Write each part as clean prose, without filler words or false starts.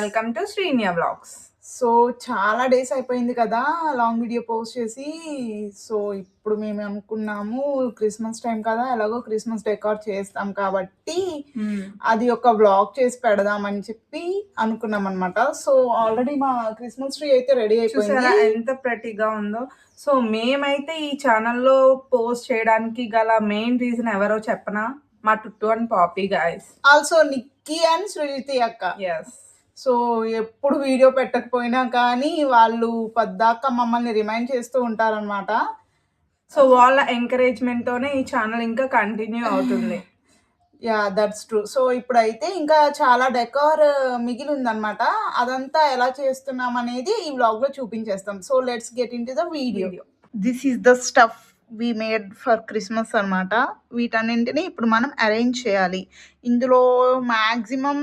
Welcome to Sriniya vlogs. So చాలా days అయిపోయింది కదా లాంగ్ వీడియో పోస్ట్ చేసి. సో ఇప్పుడు మేము అనుకున్నాము క్రిస్మస్ టైం కదా, ఎలాగో క్రిస్మస్ డెకార్ చేస్తాం కాబట్టి అది ఒక వ్లాగ్ చేసి పెడదామని చెప్పి అనుకున్నాం అనమాట. సో ఆల్రెడీ మా క్రిస్మస్ ట్రీ అయితే రెడీ అయిపోయింది. ఎంత ప్రతిగా ఉందో. సో మేమైతే ఈ ఛానల్లో పోస్ట్ చేయడానికి గల మెయిన్ రీజన్ ఎవరో చెప్పనా, మా Tuttu and Papi guys, also Nikki and Srujiti అక్క. ఎస్. సో ఎప్పుడు వీడియో పెట్టకపోయినా కానీ వాళ్ళు పద్దాక మమ్మల్ని రిమైండ్ చేస్తూ ఉంటారనమాట. సో వాళ్ళ ఎంకరేజ్మెంట్తోనే ఈ ఛానల్ ఇంకా కంటిన్యూ అవుతుంది. Yeah that's true. సో ఇప్పుడైతే ఇంకా చాలా డెకార్ మిగిలి ఉందన్నమాట. అదంతా ఎలా చేస్తున్నాం అనేది ఈ వ్లాగ్ లో చూపించేస్తాం. So let's get into the video. This is the stuff we made for Christmas అనమాట. వీటన్నింటినీ ఇప్పుడు మనం అరేంజ్ చేయాలి. ఇందులో మ్యాక్సిమం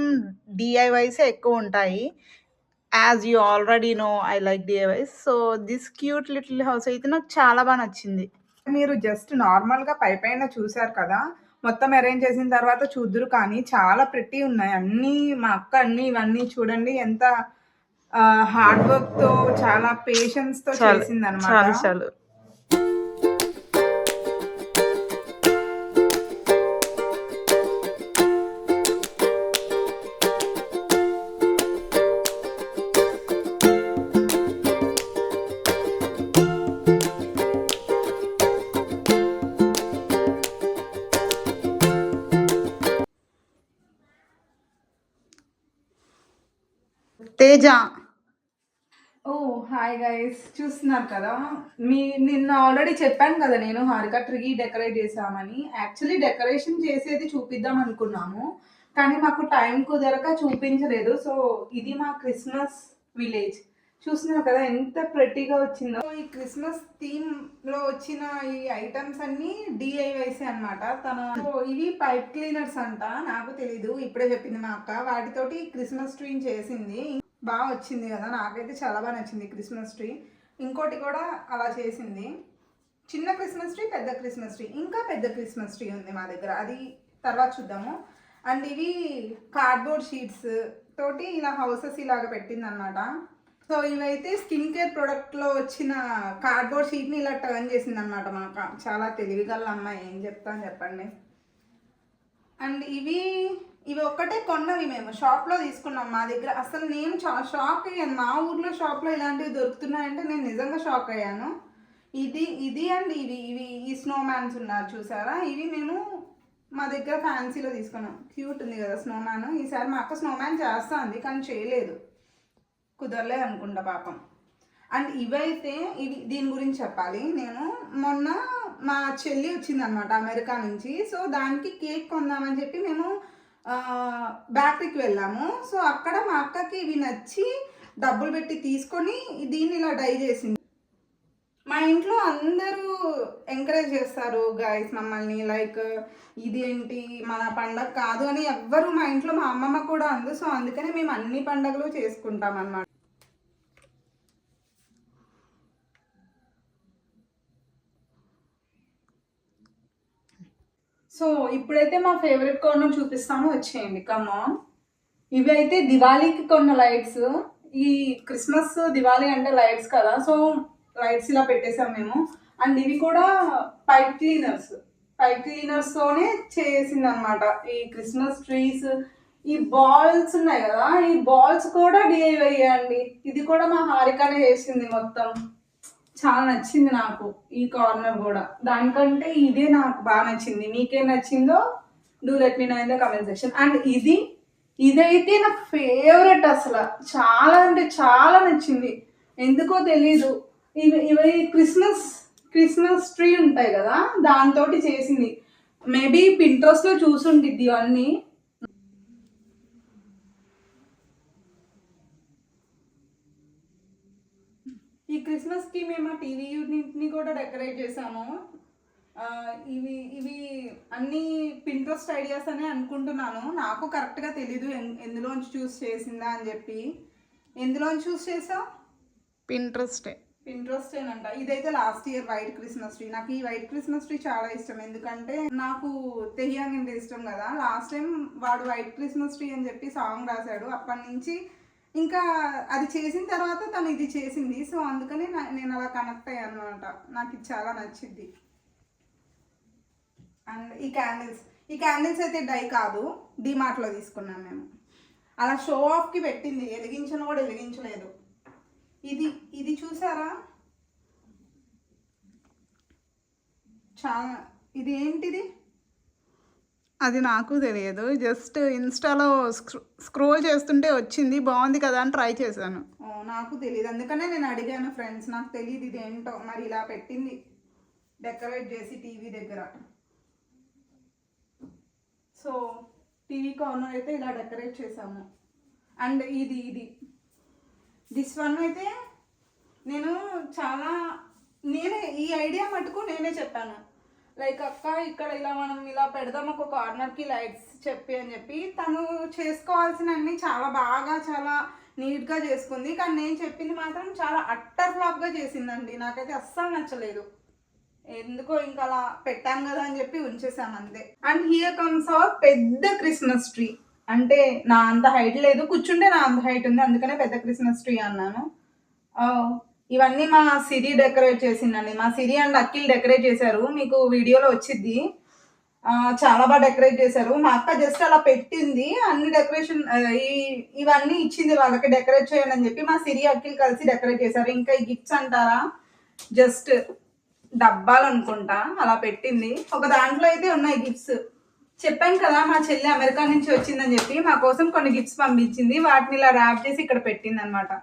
డిఐవైసే ఎక్కువ ఉంటాయి. As you already know I like DIYs. So this cute little house అయితే నాకు చాలా బాగా నచ్చింది. మీరు జస్ట్ నార్మల్గా పైన చూసారు కదా, మొత్తం అరేంజ్ చేసిన తర్వాత చూద్దురు కానీ చాలా ప్రెట్టి ఉన్నాయి అన్నీ. మా అక్క అన్ని ఇవన్నీ చూడండి ఎంత హార్డ్ వర్క్ తో, చాలా పేషెన్స్ తో చేసింది అనమాట. తేజ, ఓ హాయ్ గైస్, చూస్తున్నారు కదా. నిన్న ఆల్రెడీ చెప్పాను కదా నేను హారిక ట్రీ డెకరేట్ చేసామని. యాక్చువల్లీ డెకరేషన్ చేసేది చూపిద్దాం అనుకున్నాము కానీ మాకు టైం కుదరక చూపించలేదు. సో ఇది మా క్రిస్మస్ విలేజ్. చూస్తున్నారు కదా ఎంత ప్రెట్టీగా వచ్చిందో. ఈ క్రిస్మస్ థీమ్ లో వచ్చిన ఈ ఐటమ్స్ అన్ని డిఐవైసే అనమాట. ఇవి పైప్ క్లీనర్స్ అంట, నాకు తెలీదు, ఇప్పుడే చెప్పింది మా అక్క. వాటితోటి క్రిస్మస్ ట్రీని చేసింది. బాగా వచ్చింది కదా, నాకైతే చాలా బాగా నచ్చింది క్రిస్మస్ ట్రీ. ఇంకోటి కూడా అలా చేసింది, చిన్న క్రిస్మస్ ట్రీ, పెద్ద క్రిస్మస్ ట్రీ, ఇంకా పెద్ద క్రిస్మస్ ట్రీ ఉంది మా దగ్గర, అది తర్వాత చూద్దాము. అండ్ ఇవి కార్డ్బోర్డ్ షీట్స్ తోటి ఇలా హౌసెస్ ఇలాగ పెట్టింది అనమాట. సో ఇవైతే స్కిన్ కేర్ ప్రోడక్ట్లో వచ్చిన కార్డ్బోర్డ్ షీట్ని ఇలా టర్న్ చేసింది అనమాట. మాకు చాలా తెలివిగల అమ్మాయి, ఏం చెప్తాను చెప్పండి. అండ్ ఇవి ఒక్కటే కొన్నవి, మేము షాప్లో తీసుకున్నాం. మా దగ్గర అసలు నేను షాక్ అయ్యాను. మా ఊర్లో షాప్లో ఇలాంటివి దొరుకుతున్నాయంటే నేను నిజంగా షాక్ అయ్యాను. ఇది అండ్ ఇవి ఈ స్నో మ్యాన్స్ ఉన్నారు చూసారా, ఇవి మేము మా దగ్గర ఫ్యాన్సీలో తీసుకున్నాం. క్యూట్ ఉంది కదా స్నో మ్యాన్. ఈసారి మా అక్క స్నో మ్యాన్ చేస్తా ఉంది కానీ చేయలేదు, కుదరలేదు అనుకుంటా పాపం. అండ్ ఇవైతే దీని గురించి చెప్పాలి. నేను మొన్న మా చెల్లి వచ్చిందనమాట అమెరికా నుంచి. సో దానికి కేక్ కొందామని చెప్పి మేము బేకరీకి వెళ్ళాము. సో అక్కడ మా అక్కకి ఇవి నచ్చి డబ్బులు పెట్టి తీసుకొని దీన్ని ఇలా డై చేసింది. మా ఇంట్లో అందరూ ఎంకరేజ్ చేస్తారు గైస్ మమ్మల్ని, లైక్ ఇదేంటి మన పండగ కాదు అని ఎవ్వరు మా ఇంట్లో, మా అమ్మమ్మ కూడా అందు. సో అందుకనే మేము అన్ని పండుగలు చేసుకుంటాం అన్నమాట. సో ఇప్పుడైతే మా ఫేవరెట్ కార్నర్ చూపిస్తాను, వచ్చేయండి, కమ్ ఆన్. ఇవి అయితే దివాళీకి కొన్న లైట్స్. ఈ క్రిస్మస్ దివాళీ అంటే లైట్స్ కదా, సో లైట్స్ ఇలా పెట్టేసాం మేము. అండ్ ఇవి కూడా పైప్ క్లీనర్స్ తోనే చేసింది అనమాట. ఈ క్రిస్మస్ ట్రీస్, ఈ బాల్స్ ఉన్నాయి కదా, ఈ బాల్స్ కూడా డిఐవై అండి. ఇది కూడా మా హారికనే చేసింది మొత్తం. చాలా నచ్చింది నాకు ఈ కార్నర్ కూడా, దానికంటే ఇదే నాకు బాగా నచ్చింది. మీకేం నచ్చిందో do let me know in the comment section. And ఇదైతే నా ఫేవరెట్, అసలు చాలా అంటే చాలా నచ్చింది, ఎందుకో తెలీదు. ఇవి క్రిస్మస్ ట్రీ ఉంటాయి కదా, దాంతో చేసింది. మేబీ పింట్రెస్ట్లో చూసుండిద్ది ఇవన్నీ. ఈ క్రిస్మస్కి మేము టీవీ యూనిట్ని కూడా డెకరేట్ చేసాము. ఇవి అన్ని పింట్రెస్ట్ ఐడియాస్ అని అనుకుంటున్నాను, నాకు కరెక్ట్గా తెలీదు ఎందులోంచి చూస్ చేసిందా అని చెప్పి. ఎందులోంచి చూస్ చేసా? పింట్రెస్టేనంట. ఇదైతే last year white Christmas tree. నాకు ఈ వైట్ క్రిస్మస్ ట్రీ చాలా ఇష్టం, ఎందుకంటే నాకు తెహియాంగ్ అంటే ఇష్టం కదా. లాస్ట్ టైం వాడు వైట్ క్రిస్మస్ ట్రీ అని చెప్పి సాంగ్ రాశాడు, అప్పటి నుంచి ఇంకా అది చేసిన తర్వాత తను ఇది చేసింది. సో అందుకని నేను అలా కనెక్ట్ అయ్యాను అనమాట. నాకు ఇది చాలా నచ్చింది. అండ్ ఈ క్యాండిల్స్ అయితే డై కాదు, డీమార్ట్లో తీసుకున్నాం మేము. అలా షో ఆఫ్కి పెట్టింది, వెలిగించను కూడా వెలిగించలేదు. ఇది చూసారా, చాలా ఇది ఏంటిది అది నాకు తెలియదు. జస్ట్ ఇన్స్టాలో స్క్రోల్ చేస్తుంటే వచ్చింది, బాగుంది కదా అని ట్రై చేశాను. నాకు తెలియదు, అందుకనే నేను అడిగాను ఫ్రెండ్స్, నాకు తెలియదు ఇది ఏంటో. మరి ఇలా పెట్టింది డెకరేట్ చేసి టీవీ దగ్గర. సో టీవీ కార్నర్ అయితే ఇలా డెకరేట్ చేసాము. అండ్ దిస్ వన్ అయితే నేనే ఈ ఐడియా మటుకు నేనే చెప్పాను. లైక్ అక్క ఇక్కడ ఇలా మనం ఇలా పెడదాం ఒక కార్నర్కి లైట్స్ అని చెప్పి తను చేసుకోవాల్సిన అన్ని చాలా బాగా చాలా నీట్గా చేసుకుంది. కానీ నేను చెప్పింది మాత్రం చాలా అట్టర్ ఫ్లాప్గా చేసిందండి. నాకైతే అస్సలు నచ్చలేదు. ఎందుకో ఇంకా అలా పెట్టాం కదా అని చెప్పి ఉంచేసాం అంతే. అండ్ హియర్ కమ్స్ అవర్ పెద్ద క్రిస్మస్ ట్రీ. అంటే నా అంత హైట్ లేదు, కూర్చుంటే నా అంత హైట్ ఉంది, అందుకనే పెద్ద క్రిస్మస్ ట్రీ అన్నాను. ఇవన్నీ మా సిరి డెకరేట్ చేసిందండి. మా సిరి అండ్ అఖిల్ డెకరేట్ చేశారు, మీకు వీడియోలో వచ్చింది. చాలా బాగా డెకరేట్ చేశారు. మా అక్క జస్ట్ అలా పెట్టింది, అన్ని డెకరేషన్ ఇవన్నీ ఇచ్చింది వాళ్ళకి డెకరేట్ చేయండి అని చెప్పి. మా సిరి అఖిల్ కలిసి డెకరేట్ చేశారు. ఇంకా ఈ గిఫ్ట్స్ అంటారా, జస్ట్ డబ్బాలు అనుకుంటా అలా పెట్టింది. ఒక దాంట్లో అయితే ఉన్నాయి గిఫ్ట్స్. చెప్పాను కదా మా చెల్లి అమెరికా నుంచి వచ్చిందని చెప్పి మా కోసం కొన్ని గిఫ్ట్స్ పంపించింది. వాటిని ఇలా ర్యాప్ చేసి ఇక్కడ పెట్టింది అనమాట.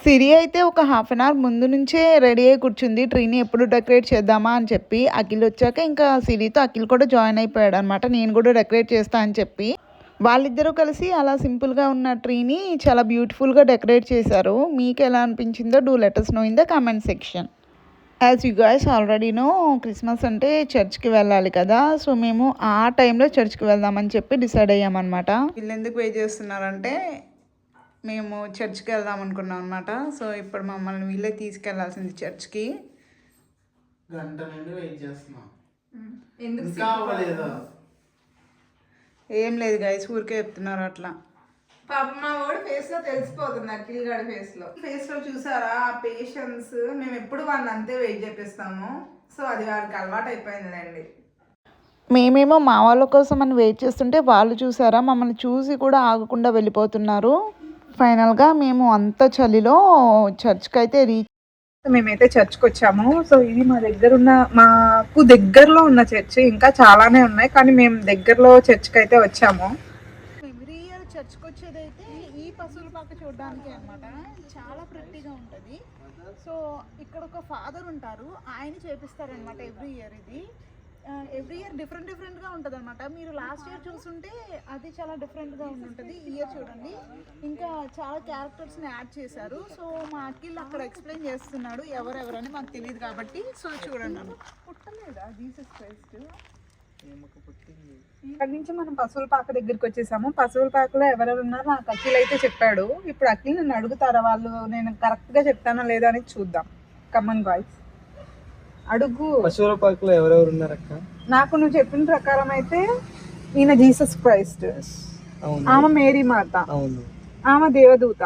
సిరి అయితే ఒక హాఫ్ అన్ అవర్ ముందు నుంచే రెడీ అయ్యి కూర్చుంది, ట్రీని ఎప్పుడు డెకరేట్ చేద్దామా అని చెప్పి. అఖిల్ వచ్చాక ఇంకా సిరితో అఖిల్ కూడా జాయిన్ అయిపోయాడు అనమాట, నేను కూడా డెకరేట్ చేస్తా అని చెప్పి. వాళ్ళిద్దరూ కలిసి అలా సింపుల్గా ఉన్న ట్రీని చాలా బ్యూటిఫుల్గా డెకరేట్ చేశారు. మీకు ఎలా అనిపించిందో do let us know in the comment section. As you guys already know, Christmas అంటే చర్చ్కి వెళ్ళాలి కదా. సో మేము ఆ టైంలో చర్చ్కి వెళ్దామని చెప్పి డిసైడ్ అయ్యామన్నమాట. వీళ్ళు ఎందుకు వెయిట్ చేస్తున్నారంటే మేము చర్చ్కి వెళ్దాం అనుకున్నాం అనమాట. సో ఇప్పుడు మమ్మల్ని వీళ్ళే తీసుకెళ్లాల్సింది చర్చ్కి. గంట నుండి వెయిట్ చేస్తున్నాం. ఏం లేదు గైస్, ఊరికే చెప్తున్నారు అట్లా. పాప మా వాడు ఫేస్ లో తెలిసిపోతుంది, అఖిల్ గారి ఫేస్ లో చూసారా ఆ పేషెన్స్. మేము ఎప్పుడు వాళ్ళని అంతే వెయిట్ చేపిస్తాము. సో అది వాడికి అలవాటు అయిపోయిందండి. మేమేమో మా వాళ్ళ కోసం అని వెయిట్ చేస్తుంటే వాళ్ళు చూసారా మమ్మల్ని చూసి కూడా ఆగకుండా వెళ్ళిపోతున్నారు. ఫైనల్గా మేము అంత చలిలో చర్చ్కి అయితే మేమైతే చర్చ్కి వచ్చాము. సో ఇది మాకు దగ్గరలో ఉన్న చర్చ్, ఇంకా చాలానే ఉన్నాయి కానీ మేము దగ్గరలో చర్చ్కి అయితే వచ్చాము. ఎవ్రీ ఇయర్ చర్చ్కి వచ్చేదైతే ఈ పశువుల పాక చూడడానికి అనమాట. చాలా ప్రెట్టీగా ఉంటుంది. సో ఇక్కడ ఒక ఫాదర్ ఉంటారు, ఆయన చేపిస్తారనమాట ఎవ్రీ ఇయర్. ఇది ఎవ్రీ ఇయర్ డిఫరెంట్గా ఉంటుంది అనమాట. మీరు లాస్ట్ ఇయర్ చూస్తుంటే అది చాలా డిఫరెంట్గా ఉంటుంది. ఈ ఇయర్ చూడండి ఇంకా చాలా క్యారెక్టర్స్ని యాడ్ చేశారు. సో మా అఖిల్ అక్కడ ఎక్స్ప్లెయిన్ చేస్తున్నాడు ఎవరెవరని, మాకు తెలియదు కాబట్టి. సో చూడండి అన్న పుట్టలేదా జీసస్ క్రైస్ట్. ఇక్కడ నుంచి మనం పశువుల పాక దగ్గరికి వచ్చేసాము. పశువుల పాకలో ఎవరెవరు ఉన్నారో నాకు అఖిల్ అయితే చెప్పాడు. ఇప్పుడు అఖిల్ నన్ను అడుగుతారా వాళ్ళు, నేను కరెక్ట్గా చెప్తానా లేదా అని చూద్దాం. కమన్ బాయ్స్ అడుగు. పశువుల పాకలో ఎవరెవరు ఉన్నారక్క? నాకు నువ్వు చెప్పిన ప్రకారం అయితే ఈయన జీసస్ క్రైస్ట్, ఆమె మేరీ మాత, ఆమె దేవదూత,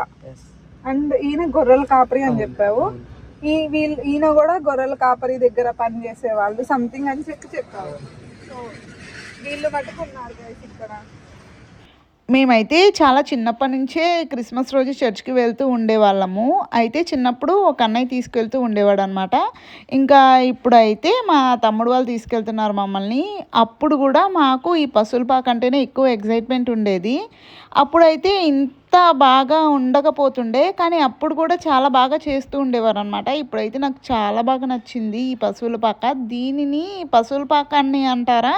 అండ్ ఈయన గొర్రెల కాపరి అని చెప్పావు. ఈయన కూడా గొర్రెల కాపరి దగ్గర పని చేసే వాళ్ళు సంథింగ్ అని చెప్పావు. సో వీళ్ళు పట్టుకున్నారు గైస్ ఇక్కడ. మేమైతే చాలా చిన్నప్పటి నుంచే క్రిస్మస్ రోజు చర్చ్కి వెళ్తూ ఉండేవాళ్ళము. అయితే చిన్నప్పుడు ఒక అన్నయ్య తీసుకెళ్తూ ఉండేవాడు అనమాట. ఇంకా ఇప్పుడైతే మా తమ్ముడు వాళ్ళు తీసుకెళ్తున్నారు మమ్మల్ని. అప్పుడు కూడా మాకు ఈ పశువుల పాక అంటేనే ఎక్కువ ఎగ్జైట్మెంట్ ఉండేది. అప్పుడైతే ఇంత బాగా ఉండకపోతుండే, కానీ అప్పుడు కూడా చాలా బాగా చేస్తూ ఉండేవారు అనమాట. ఇప్పుడైతే నాకు చాలా బాగా నచ్చింది ఈ పశువుల పాక. దీనిని పశువుల పాక అని అంటారా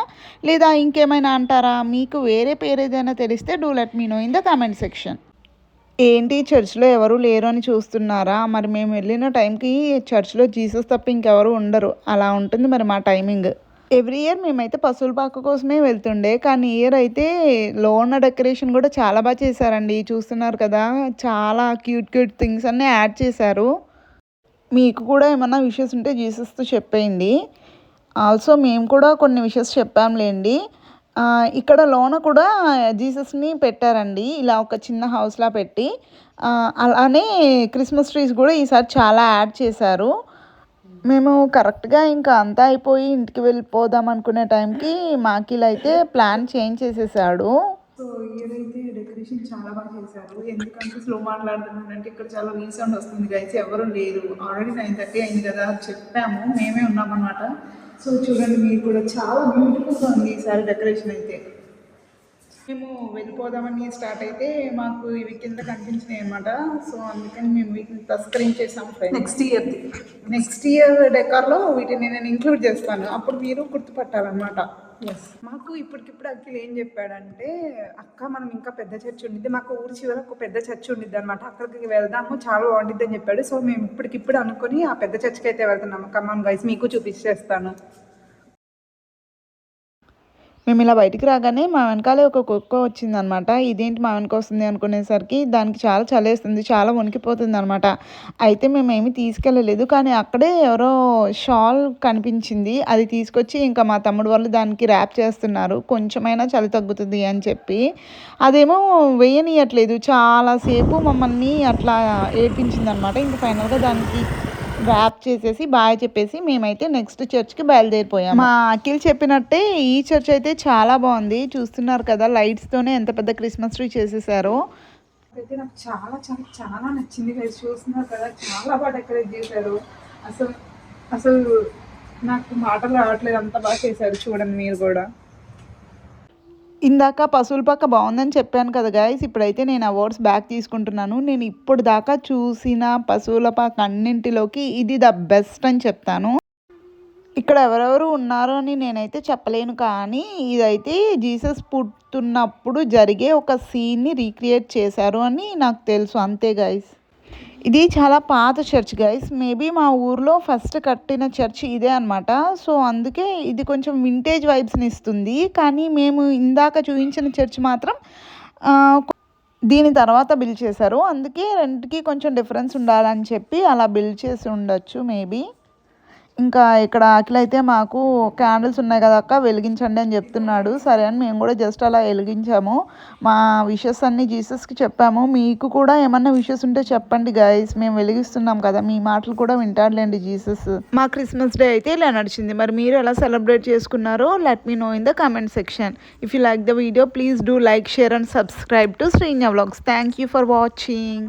లేదా ఇంకేమైనా అంటారా? మీకు వేరే పేరు ఏదైనా తెలిస్తే do let me know in the comment section. ఏంటి చర్చ్లో ఎవరు లేరు అని చూస్తున్నారా? మరి మేము వెళ్ళిన టైంకి చర్చ్లో జీసస్ తప్ప ఇంకెవరు ఉండరు, అలా ఉంటుంది మరి మా టైమింగ్. ఎవ్రీ ఇయర్ మేమైతే పశువుల పాక కోసమే వెళ్తుండే, కానీ ఇయర్ అయితే లోన డెకరేషన్ కూడా చాలా బాగా చేశారండి. చూస్తున్నారు కదా, చాలా క్యూట్ థింగ్స్ అన్నీ యాడ్ చేశారు. మీకు కూడా ఏమన్నా విషెస్ ఉంటే జీసస్తో చెప్పేయండి. ఆల్సో మేము కూడా కొన్ని విషెస్ చెప్పాంలేండి. ఇక్కడ లోన కూడా జీసస్ని పెట్టారండి, ఇలా ఒక చిన్న హౌస్లా పెట్టి. అలానే క్రిస్మస్ ట్రీస్ కూడా ఈసారి చాలా యాడ్ చేశారు. మేము కరెక్ట్గా ఇంకా అంతా అయిపోయి ఇంటికి వెళ్ళిపోదాం అనుకునే టైంకి మాకిల్ అయితే ప్లాన్ చేంజ్ చేసేసాడు. సో ఏదైతే డెకరేషన్ చాలా బాగా చేశారు. ఎందుకంటే స్లో మాట్లాడుతున్నానంటే ఇక్కడ చాలా రీసౌండ్ వస్తుంది గైస్, ఎవరు లేరు. ఆల్రెడీ 9:30 అయింది కదా, చెప్పాము, మేమే ఉన్నామన్నమాట. సో చూడండి మీరు కూడా, చాలా బ్యూటిఫుల్గా ఉంది ఈసారి డెకరేషన్ అయితే. మేము వెళ్ళిపోదామని స్టార్ట్ అయితే మాకు ఇవి కింద కనిపించినాయి అనమాట. సో అందుకని మేము వీటిని తస్కరించేసాం ఫ్రెండ్స్. నెక్స్ట్ ఇయర్ డెకార్లో వీటిని నేను ఇంక్లూడ్ చేస్తాను, అప్పుడు మీరు గుర్తుపట్టాలన్నమాట. ఎస్, మాకు ఇప్పటికిప్పుడు అఖిల్ ఏం చెప్పాడంటే, అక్క మనం ఇంకా పెద్ద చర్చ్ ఉండిద్ది, మాకు ఊరి చివర ఒక పెద్ద చర్చ్ ఉండిద్ది అనమాట, అక్కడికి వెళ్దాము, చాలా బాగుండిద్ది అని చెప్పాడు. సో మేము ఇప్పటికిప్పుడు అనుకుని ఆ పెద్ద చర్చ్కి అయితే వెళ్తున్నాము. కమాన్ గైస్, మీకు చూపించేస్తాను. మేము ఇలా బయటికి రాగానే మా వెనకాలే ఒక కుక్క వచ్చిందనమాట. ఇదేంటి మా వెనక వస్తుంది అనుకునేసరికి దానికి చాలా చలేస్తుంది, చాలా వణికిపోతుంది అనమాట. అయితే మేమేమి తీసుకెళ్ళలేదు, కానీ అక్కడే ఎవరో షాల్ కనిపించింది, అది తీసుకొచ్చి ఇంకా మా తమ్ముడు వాళ్ళు దానికి ర్యాప్ చేస్తున్నారు, కొంచెమైనా చలి తగ్గుతుంది అని చెప్పి. అదేమో వేయనీయట్లేదు, చాలాసేపు మమ్మల్ని అట్లా ఏడ్పించింది అనమాట. ఇంకా ఫైనల్గా దానికి ర్యాప్ చేసేసి బాయ్ చెప్పేసి మేమైతే నెక్స్ట్ చర్చ్కి బయలుదేరిపోయాం. మా అఖిల్ చెప్పినట్టే ఈ చర్చ్ అయితే చాలా బాగుంది, చూస్తున్నారు కదా లైట్స్తోనే ఎంత పెద్ద క్రిస్మస్ ట్రీ చేసేసారో. అయితే నాకు చాలా చాలా చాలా నచ్చింది గైస్, చూస్తున్నారు కదా చాలా బాగా డెకరేట్ చేశారు. అసలు అసలు నాకు మాటలు రావట్లేదు, అంత బాగా చేశారు. చూడండి మీరు కూడా. ఇందాక పశువుల పక్క బాగుందని చెప్పాను కదా గైస్, ఇప్పుడైతే నేను అవార్డ్స్ బ్యాక్ తీసుకుంటున్నాను. నేను ఇప్పుడు దాకా చూసిన పశువుల పాక అన్నింటిలోకి ఇది ద బెస్ట్ అని చెప్తాను. ఇక్కడ ఎవరెవరు ఉన్నారు అని నేనైతే చెప్పలేను, కానీ ఇదైతే జీసస్ పుట్టున్నప్పుడు జరిగే ఒక సీన్ని రీక్రియేట్ చేశారు అని నాకు తెలుసు, అంతే గైస్. ఇది చాలా పాత చర్చ్ గైస్, మేబీ మా ఊర్లో ఫస్ట్ కట్టిన చర్చ్ ఇదే అనమాట. సో అందుకే ఇది కొంచెం వింటేజ్ వైబ్స్ని ఇస్తుంది. కానీ మేము ఇందాక చూపించిన చర్చ్ మాత్రం దీని తర్వాత బిల్డ్ చేశారు, అందుకే రెండుకి కొంచెం డిఫరెన్స్ ఉండాలని చెప్పి అలా బిల్డ్ చేసి ఉండొచ్చు మేబీ. ఇంకా ఇక్కడ అఖిల్ అయితే మాకు క్యాండిల్స్ ఉన్నాయి కదా అక్క వెలిగించండి అని చెప్తున్నాడు. సరే అని మేము కూడా జస్ట్ అలా వెలిగించాము. మా విషెస్ అన్నీ జీసస్కి చెప్పాము. మీకు కూడా ఏమన్నా విషెస్ ఉంటే చెప్పండి గైస్, మేము వెలిగిస్తున్నాం కదా, మీ మాటలు కూడా వింటాడులేండి జీసస్. మా క్రిస్మస్ డే అయితే ఇలా నడిచింది. మరి మీరు ఎలా సెలబ్రేట్ చేసుకున్నారో let me know in the comment section. If you like the video please do like, share and subscribe to Srinya vlogs. Thank you for watching.